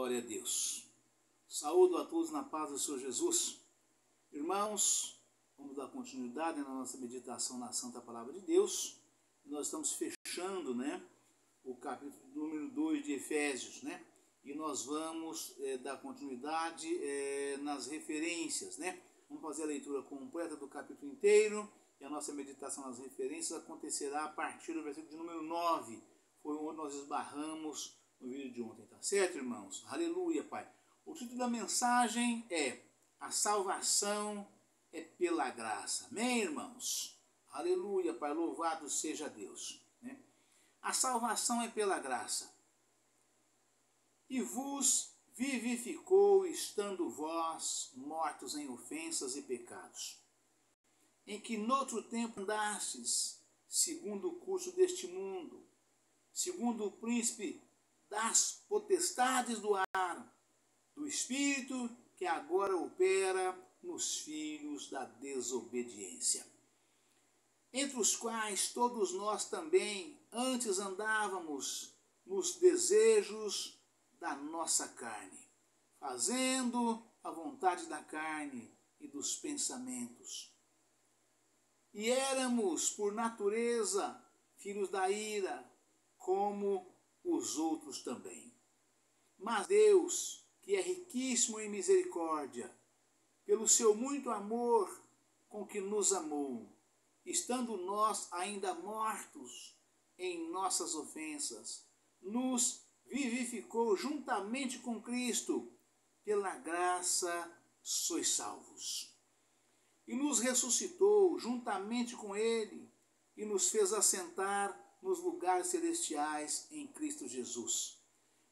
Glória a Deus. Saúdo a todos na paz do Senhor Jesus. Irmãos, vamos dar continuidade na nossa meditação na Santa Palavra de Deus. Nós estamos fechando, o capítulo número 2 de Efésios, E nós vamos dar continuidade nas referências, Vamos fazer a leitura completa do capítulo inteiro e a nossa meditação nas referências acontecerá a partir do versículo de número 9. Foi onde nós esbarramos no vídeo de ontem, tá certo, irmãos? Aleluia, Pai. O título da mensagem é A Salvação é pela Graça. Amém, irmãos? Aleluia, Pai. Louvado seja Deus. A salvação é pela graça. E vos vivificou, estando vós mortos em ofensas e pecados, em que noutro tempo andastes, segundo o curso deste mundo, segundo o príncipe das potestades do ar, do espírito que agora opera nos filhos da desobediência, entre os quais todos nós também antes andávamos nos desejos da nossa carne, fazendo a vontade da carne e dos pensamentos. E éramos, por natureza, filhos da ira, como os outros também. Mas Deus, que é riquíssimo em misericórdia, pelo seu muito amor com que nos amou, estando nós ainda mortos em nossas ofensas, nos vivificou juntamente com Cristo, pela graça sois salvos. E nos ressuscitou juntamente com Ele, e nos fez assentar nos lugares celestiais em Cristo Jesus,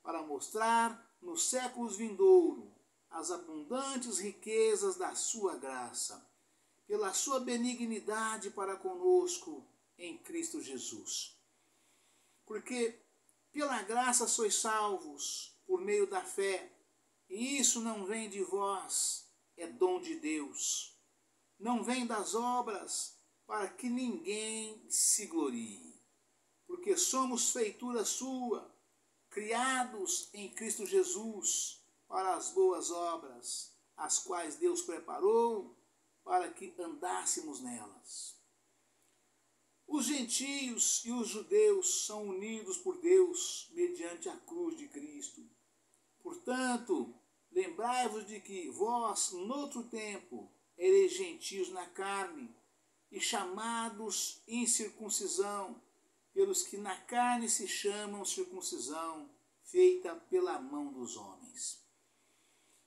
para mostrar nos séculos vindouros as abundantes riquezas da sua graça, pela sua benignidade para conosco em Cristo Jesus. Porque pela graça sois salvos, por meio da fé, e isso não vem de vós, é dom de Deus. Não vem das obras, para que ninguém se glorie. Porque somos feitura sua, criados em Cristo Jesus, para as boas obras, as quais Deus preparou para que andássemos nelas. Os gentios e os judeus são unidos por Deus mediante a cruz de Cristo. Portanto, lembrai-vos de que vós, noutro tempo, ereis gentios na carne, e chamados incircuncisão, pelos que na carne se chamam circuncisão, feita pela mão dos homens.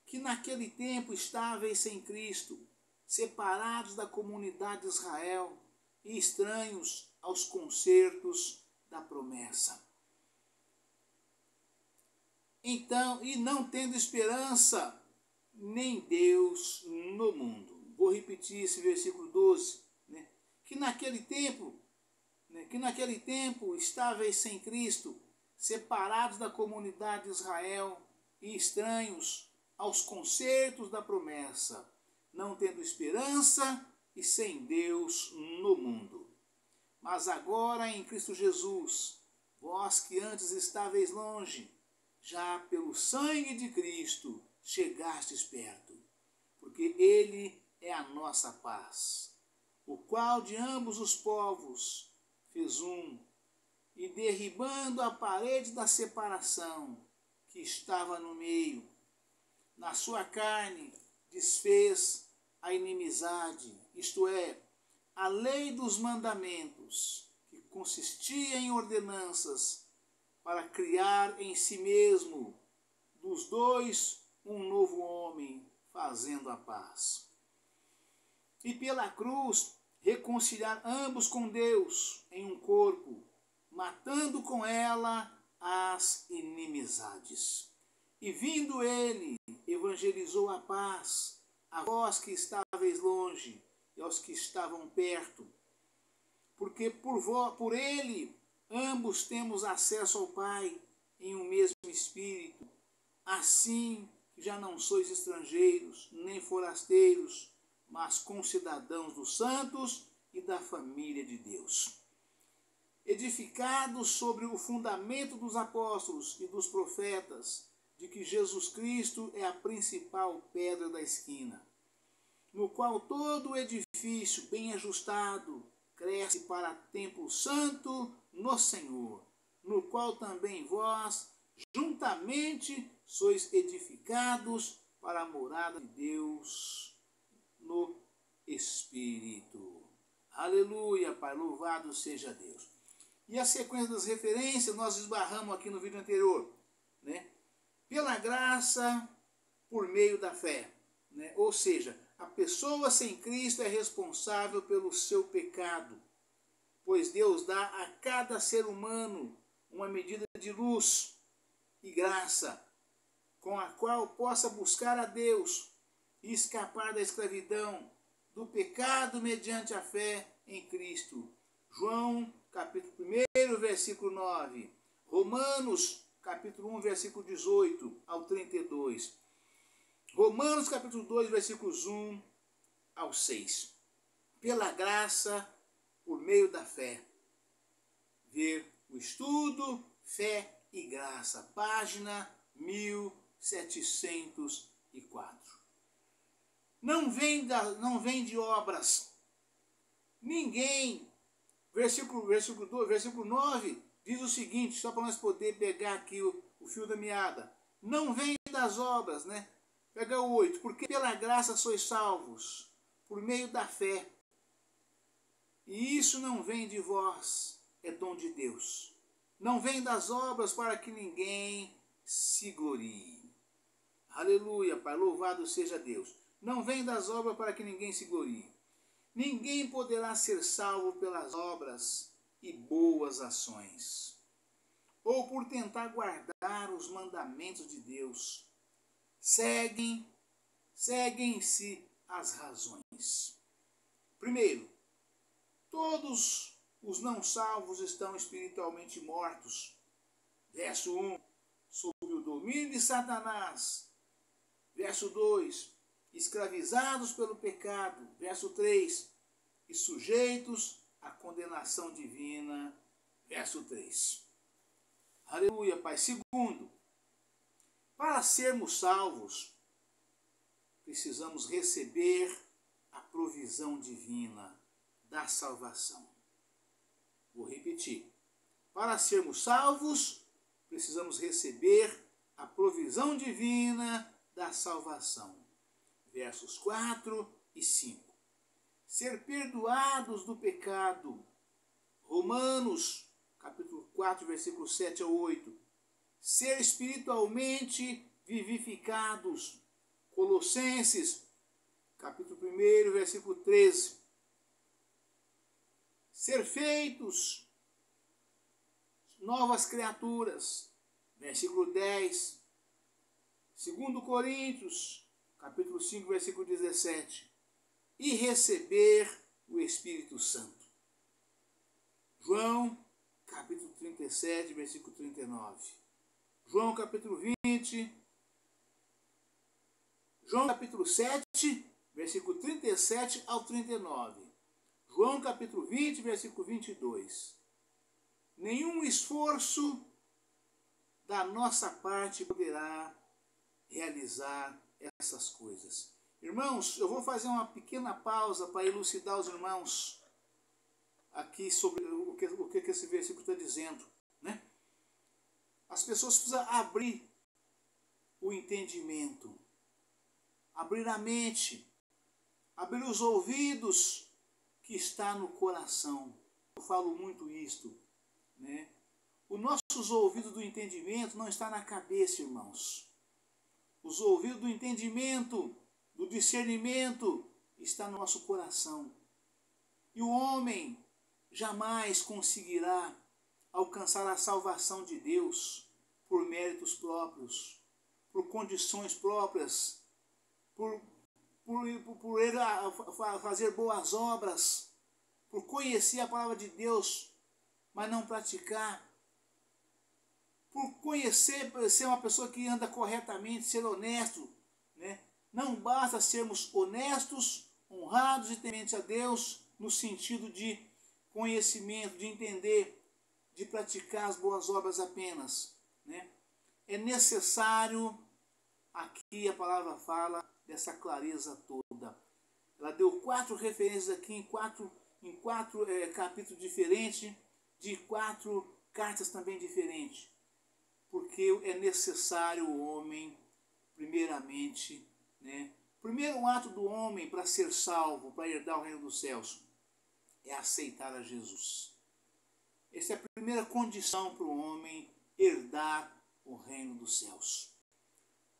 Que naquele tempo estáveis sem Cristo, separados da comunidade de Israel e estranhos aos concertos da promessa. Então, e não tendo esperança, nem Deus no mundo. Vou repetir esse versículo 12. Que naquele tempo estáveis sem Cristo, separados da comunidade de Israel e estranhos aos concertos da promessa, não tendo esperança e sem Deus no mundo. Mas agora em Cristo Jesus, vós que antes estáveis longe, já pelo sangue de Cristo chegastes perto, porque Ele é a nossa paz, o qual de ambos os povos fez um, e derribando a parede da separação que estava no meio, na sua carne desfez a inimizade, isto é, a lei dos mandamentos, que consistia em ordenanças, para criar em si mesmo dos dois um novo homem, fazendo a paz. E pela cruz reconciliar ambos com Deus em um corpo, matando com ela as inimizades. E vindo ele, evangelizou a paz a vós que estáveis longe e aos que estavam perto. Porque por ele ambos temos acesso ao Pai em um mesmo Espírito. Assim já não sois estrangeiros, nem forasteiros, mas concidadãos dos santos e da família de Deus. Edificados sobre o fundamento dos apóstolos e dos profetas, de que Jesus Cristo é a principal pedra da esquina, no qual todo o edifício bem ajustado cresce para templo santo no Senhor, no qual também vós juntamente sois edificados para a morada de Deus no Espírito. Aleluia, Pai, louvado seja Deus. E a sequência das referências nós esbarramos aqui no vídeo anterior, né? Pela graça, por meio da fé, né? Ou seja, a pessoa sem Cristo é responsável pelo seu pecado, pois Deus dá a cada ser humano uma medida de luz e graça, com a qual possa buscar a Deus e escapar da escravidão, do pecado mediante a fé em Cristo. João, capítulo 1, versículo 9. Romanos, capítulo 1, versículo 18 ao 32. Romanos, capítulo 2, versículos 1 ao 6. Pela graça, por meio da fé. Ver o estudo, fé e graça, página 1704. Não vem de obras. Ninguém, versículo 9, diz o seguinte, só para nós poder pegar aqui o fio da meada. Não vem das obras, né? Pega o 8. Porque pela graça sois salvos, por meio da fé. E isso não vem de vós, é dom de Deus. Não vem das obras para que ninguém se glorie. Aleluia, Pai, louvado seja Deus. Não vem das obras para que ninguém se glorie. Ninguém poderá ser salvo pelas obras e boas ações, ou por tentar guardar os mandamentos de Deus. Seguem-se as razões. Primeiro, todos os não salvos estão espiritualmente mortos. Verso 1, sob o domínio de Satanás. Verso 2, escravizados pelo pecado. Verso 3, e sujeitos à condenação divina. Verso 3. Aleluia, Pai. Segundo, para sermos salvos, precisamos receber a provisão divina da salvação. Vou repetir. Para sermos salvos, precisamos receber a provisão divina da salvação. Versos 4 e 5. Ser perdoados do pecado. Romanos, capítulo 4, versículos 7 a 8. Ser espiritualmente vivificados. Colossenses, capítulo 1, versículo 13. Ser feitos novas criaturas. Versículo 10. 2 Coríntios, capítulo 5, versículo 17. E receber o Espírito Santo. João, capítulo 37, versículo 39. João, capítulo 20. João, capítulo 7, versículo 37 ao 39. João, capítulo 20, versículo 22. Nenhum esforço da nossa parte poderá realizar essas coisas. Irmãos, eu vou fazer uma pequena pausa para elucidar os irmãos aqui sobre o que esse versículo está dizendo, né? As pessoas precisam abrir o entendimento, abrir a mente, abrir os ouvidos que está no coração. Eu falo muito isto, né? Os nossos ouvidos do entendimento não está na cabeça, irmãos. Os ouvidos do entendimento, do discernimento, está no nosso coração. E o homem jamais conseguirá alcançar a salvação de Deus por méritos próprios, por condições próprias, por ele fazer boas obras, por conhecer a palavra de Deus, mas não praticar, por conhecer, ser uma pessoa que anda corretamente, ser honesto, né? Não basta sermos honestos, honrados e tementes a Deus, no sentido de conhecimento, de entender, de praticar as boas obras apenas, né? é necessário, aqui a palavra fala dessa clareza toda. Ela deu 4 referências aqui em quatro capítulos diferentes, de 4 cartas também diferentes. Porque é necessário o homem, primeiramente, né? O primeiro ato do homem para ser salvo, para herdar o reino dos céus, é aceitar a Jesus. Essa é a primeira condição para o homem herdar o reino dos céus.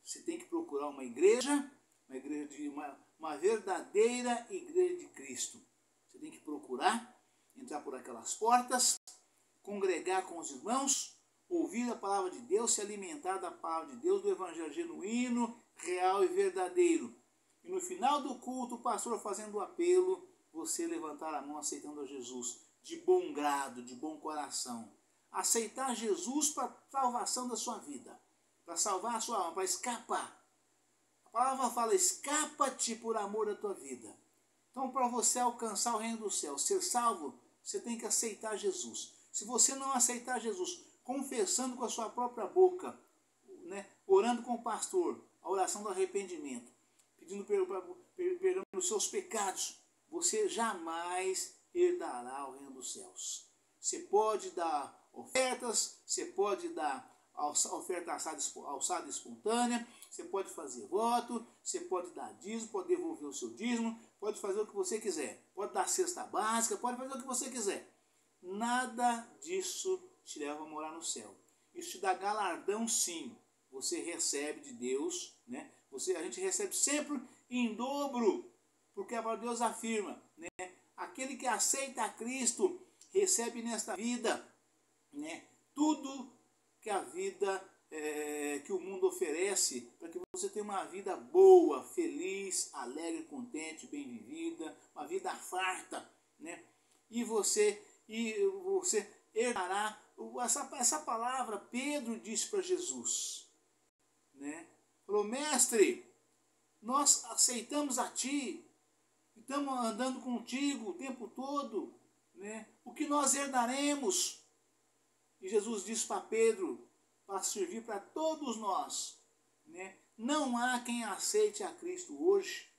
Você tem que procurar uma igreja uma verdadeira igreja de Cristo. Você tem que procurar, entrar por aquelas portas, congregar com os irmãos, ouvir a palavra de Deus, se alimentar da palavra de Deus, do evangelho genuíno, real e verdadeiro. E no final do culto, o pastor fazendo o apelo, você levantar a mão aceitando a Jesus, de bom grado, de bom coração. Aceitar Jesus para a salvação da sua vida, para salvar a sua alma, para escapar. A palavra fala, escapa-te por amor da tua vida. Então, para você alcançar o reino do céu, ser salvo, você tem que aceitar Jesus. Se você não aceitar Jesus, confessando com a sua própria boca, né, orando com o pastor, a oração do arrependimento, pedindo perdão pelos seus pecados, você jamais herdará o reino dos céus. Você pode dar ofertas, você pode dar oferta alçada espontânea, você pode fazer voto, você pode dar dízimo, pode devolver o seu dízimo, pode fazer o que você quiser, pode dar cesta básica, pode fazer o que você quiser. Nada disso te leva a morar no céu. Isso te dá galardão, sim. Você recebe de Deus, né? A gente recebe sempre em dobro, porque a palavra de Deus afirma, né? Aquele que aceita a Cristo recebe nesta vida, né, tudo que a vida, que o mundo oferece, para que você tenha uma vida boa, feliz, alegre, contente, bem vivida, uma vida farta, né? E você herdará. Essa palavra Pedro disse para Jesus, né? Falou, mestre, nós aceitamos a ti, estamos andando contigo o tempo todo, né? O que nós herdaremos? E Jesus disse para Pedro, para servir para todos nós, né? Não há quem aceite a Cristo hoje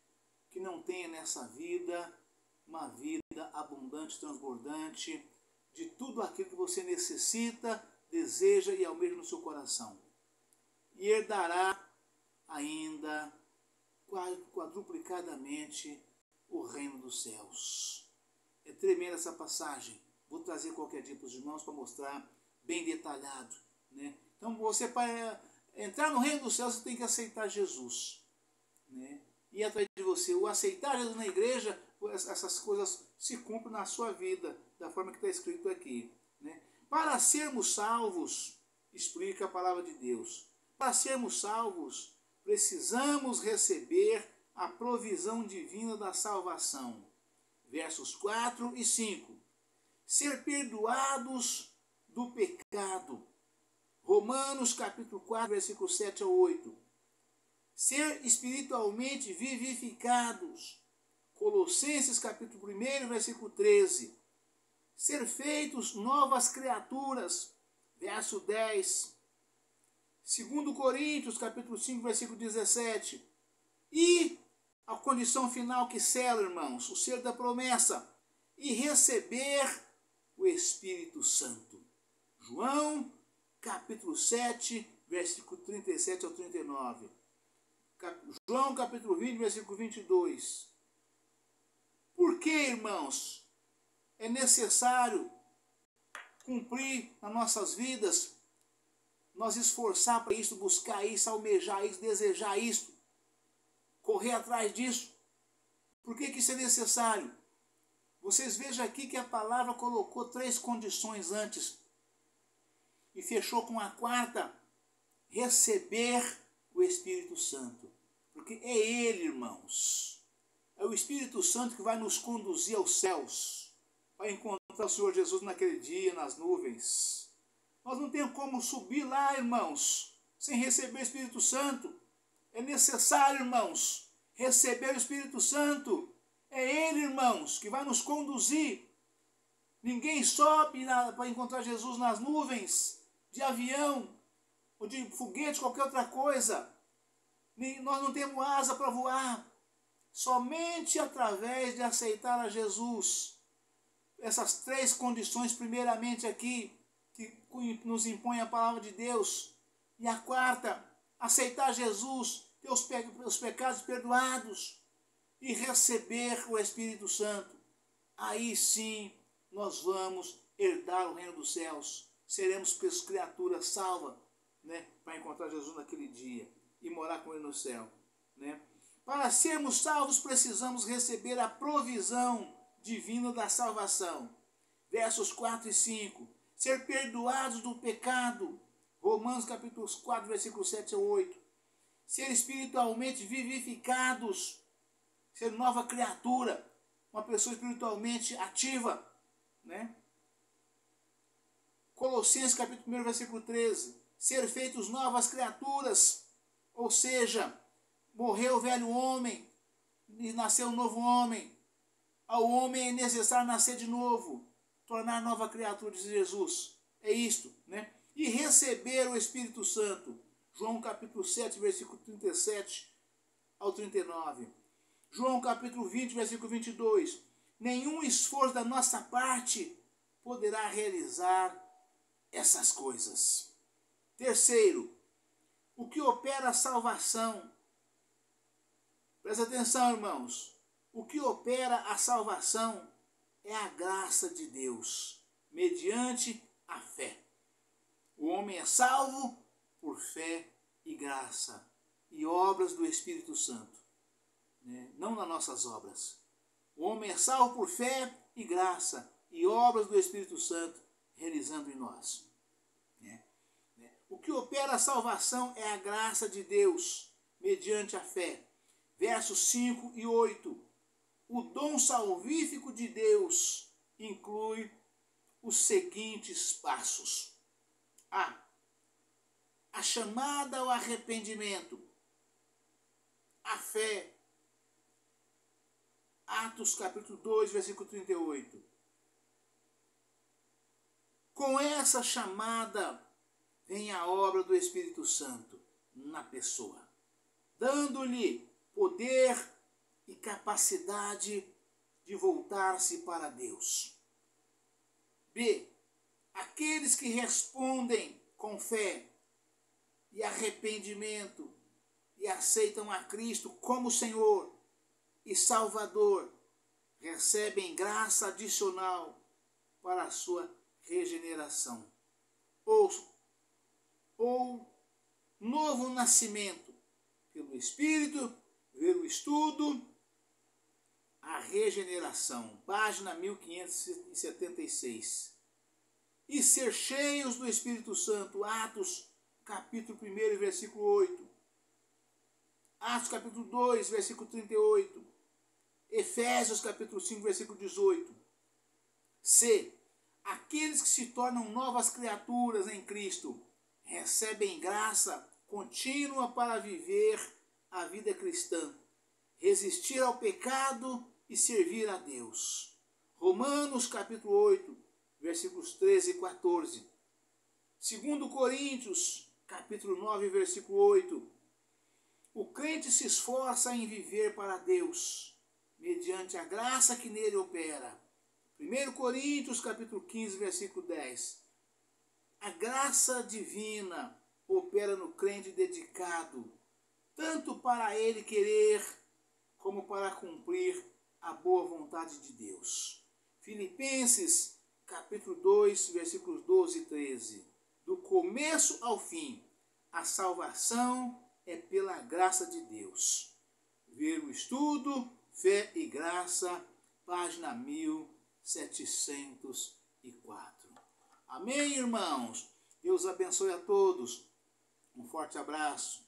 que não tenha nessa vida uma vida abundante, transbordante, de tudo aquilo que você necessita, deseja e almeja no seu coração. E herdará ainda quadruplicadamente o reino dos céus. É tremenda essa passagem. Vou trazer qualquer dia para os irmãos para mostrar bem detalhado, né? Então, você, para entrar no reino dos céus, você tem que aceitar Jesus, né? E atrás de você, o aceitar Jesus na igreja, essas coisas se cumprem na sua vida, da forma que está escrito aqui, né? Para sermos salvos, explica a palavra de Deus, para sermos salvos, precisamos receber a provisão divina da salvação. Versos 4 e 5. Ser perdoados do pecado. Romanos capítulo 4, versículo 7 a 8. Ser espiritualmente vivificados. Colossenses capítulo 1, versículo 13. Ser feitos novas criaturas. Verso 10. 2 Coríntios capítulo 5, versículo 17. E a condição final que sela, irmãos, o ser da promessa. E receber o Espírito Santo. João, capítulo 7, versículo 37 ao 39. João, capítulo 20, versículo 22. Por que, irmãos, é necessário cumprir nas nossas vidas, nós esforçar para isso, buscar isso, almejar isso, desejar isso, correr atrás disso? Por que isso é necessário? Vocês vejam aqui que a palavra colocou 3 condições antes e fechou com a 4ª, receber o Espírito Santo. Porque é Ele, irmãos, é o Espírito Santo que vai nos conduzir aos céus, para encontrar o Senhor Jesus naquele dia, nas nuvens. Nós não temos como subir lá, irmãos, sem receber o Espírito Santo. É necessário, irmãos, receber o Espírito Santo. É Ele, irmãos, que vai nos conduzir. Ninguém sobe para encontrar Jesus nas nuvens, de avião, ou de foguete, qualquer outra coisa. Nós não temos asa para voar. Somente através de aceitar a Jesus. Essas três condições, primeiramente aqui, que nos impõe a palavra de Deus. E a quarta, aceitar Jesus, ter os pecados perdoados e receber o Espírito Santo. Aí sim nós vamos herdar o reino dos céus. Seremos criaturas salvas, né, para encontrar Jesus naquele dia e morar com ele no céu, né? Para sermos salvos precisamos receber a provisão divina da salvação. Versos 4 e 5. Ser perdoados do pecado. Romanos capítulo 4, versículos 7 a 8. Ser espiritualmente vivificados. Ser nova criatura. Uma pessoa espiritualmente ativa, né? Colossenses capítulo 1, versículo 13. Ser feitos novas criaturas. Ou seja, morreu o velho homem e nasceu um novo homem. Ao homem é necessário nascer de novo, tornar nova criatura de Jesus. É isto, né? E receber o Espírito Santo. João capítulo 7, versículo 37 ao 39. João capítulo 20, versículo 22. Nenhum esforço da nossa parte poderá realizar essas coisas. Terceiro, o que opera a salvação. Presta atenção, irmãos. O que opera a salvação é a graça de Deus, mediante a fé. O homem é salvo por fé e graça, e obras do Espírito Santo, né? Não nas nossas obras. O homem é salvo por fé e graça, e obras do Espírito Santo realizando em nós. O que opera a salvação é a graça de Deus, mediante a fé. Versos 5 e 8. O dom salvífico de Deus inclui os seguintes passos. A chamada ao arrependimento. A fé. Atos capítulo 2, versículo 38. Com essa chamada vem a obra do Espírito Santo na pessoa, dando-lhe poder e capacidade de voltar-se para Deus. B. Aqueles que respondem com fé e arrependimento e aceitam a Cristo como Senhor e Salvador, recebem graça adicional para a sua regeneração. Ou novo nascimento pelo Espírito, pelo estudo, a regeneração, página 1576. E ser cheios do Espírito Santo, Atos capítulo 1, versículo 8. Atos capítulo 2, versículo 38. Efésios capítulo 5, versículo 18. C. Aqueles que se tornam novas criaturas em Cristo recebem graça contínua para viver a vida cristã, resistir ao pecado e servir a Deus. Romanos capítulo 8, versículos 13 e 14. 2 Coríntios capítulo 9, versículo 8. O crente se esforça em viver para Deus, mediante a graça que nele opera. 1 Coríntios capítulo 15, versículo 10. A graça divina opera no crente dedicado, tanto para ele querer, como para cumprir a boa vontade de Deus. Filipenses capítulo 2, versículos 12 e 13. Do começo ao fim, a salvação é pela graça de Deus. Ver o estudo, Fé e Graça, página 1704. Amém, irmãos? Deus abençoe a todos. Um forte abraço.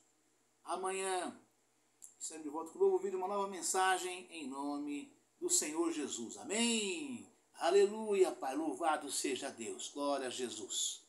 Amanhã estaremos de volta com um novo vídeo, uma nova mensagem em nome do Senhor Jesus. Amém? Aleluia, Pai. Louvado seja Deus. Glória a Jesus.